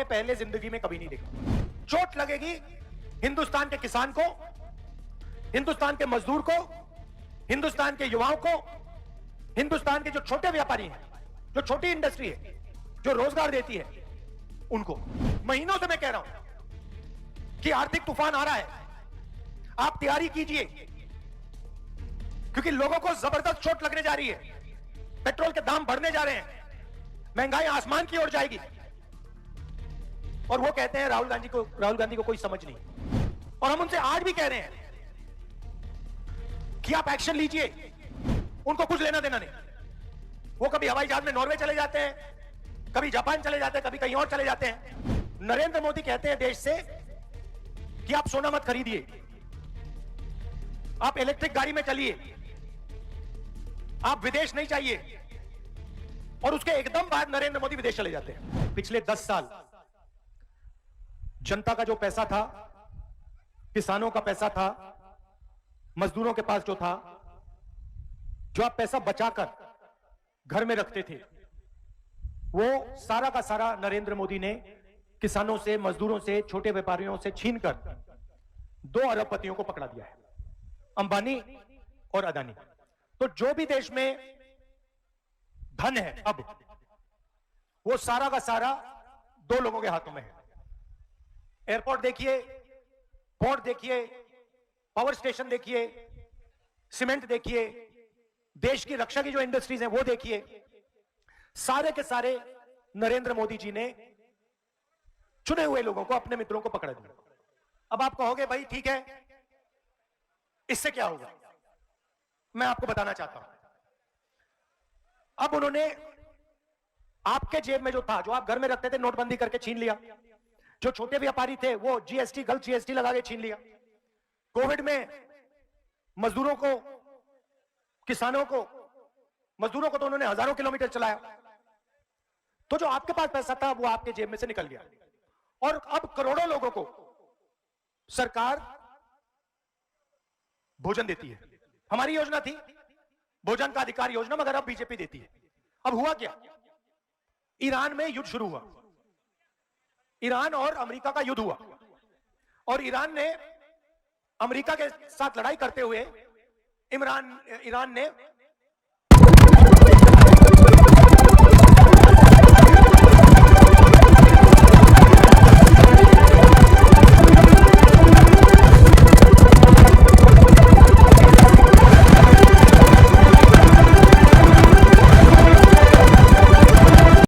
आपने पहले जिंदगी में कभी नहीं देखा। चोट लगेगी हिंदुस्तान के किसान को, हिंदुस्तान के मजदूर को, हिंदुस्तान के युवाओं को, हिंदुस्तान के जो छोटे व्यापारी हैं, जो छोटी इंडस्ट्री है, जो रोजगार देती है, उनको। महीनों से मैं कह रहा हूं कि आर्थिक तूफान आ रहा है, आप तैयारी कीजिए, क्योंकि लोगों को जबरदस्त चोट लगने जा रही है। पेट्रोल के दाम बढ़ने जा रहे हैं, महंगाई आसमान की ओर जाएगी। और वो कहते हैं राहुल गांधी को कोई समझ नहीं। और हम उनसे आज भी कह रहे हैं कि आप एक्शन लीजिए, उनको कुछ लेना देना नहीं। वो कभी हवाई जहाज में नॉर्वे चले जाते हैं, कभी जापान चले जाते हैं, कभी कहीं और चले जाते हैं। नरेंद्र मोदी कहते हैं देश से कि आप सोना मत खरीदिए, आप इलेक्ट्रिक गाड़ी में चलिए, आप विदेश नहीं चाहिए। और उसके एकदम बाद नरेंद्र मोदी विदेश चले जाते हैं। पिछले 10 साल जनता का जो पैसा था, किसानों का पैसा था, मजदूरों के पास जो था, जो आप पैसा बचाकर घर में रखते थे, वो सारा का सारा नरेंद्र मोदी ने किसानों से, मजदूरों से, छोटे व्यापारियों से छीनकर 2 अरबपतियों को पकड़ा दिया है, अंबानी और अदानी। तो जो भी देश में धन है अब, वो सारा का सारा 2 लोगों के हाथों में है। एयरपोर्ट देखिए, पोर्ट देखिए, पावर स्टेशन देखिए, सीमेंट देखिए, देश की रक्षा की जो इंडस्ट्रीज हैं वो देखिए, सारे के सारे नरेंद्र मोदी जी ने चुने हुए लोगों को, अपने मित्रों को पकड़ा दिया। अब आप कहोगे भाई ठीक है, इससे क्या होगा? मैं आपको बताना चाहता हूं। अब उन्होंने आपके जेब में जो था, जो आप घर में रखते थे, नोटबंदी करके छीन लिया। जो छोटे व्यापारी थे वो जीएसटी, गलत जीएसटी लगा के छीन लिया। कोविड में मजदूरों को, किसानों को, मजदूरों को तो उन्होंने हजारों किलोमीटर चलाया। तो जो आपके पास पैसा था वो आपके जेब में से निकल गया। और अब करोड़ों लोगों को सरकार भोजन देती है। हमारी योजना थी भोजन का अधिकार योजना, मगर अब बीजेपी देती है। अब हुआ क्या? ईरान में युद्ध शुरू हुआ, ईरान और अमेरिका का युद्ध हुआ, और ईरान ने अमेरिका के साथ लड़ाई करते हुए ईरान ने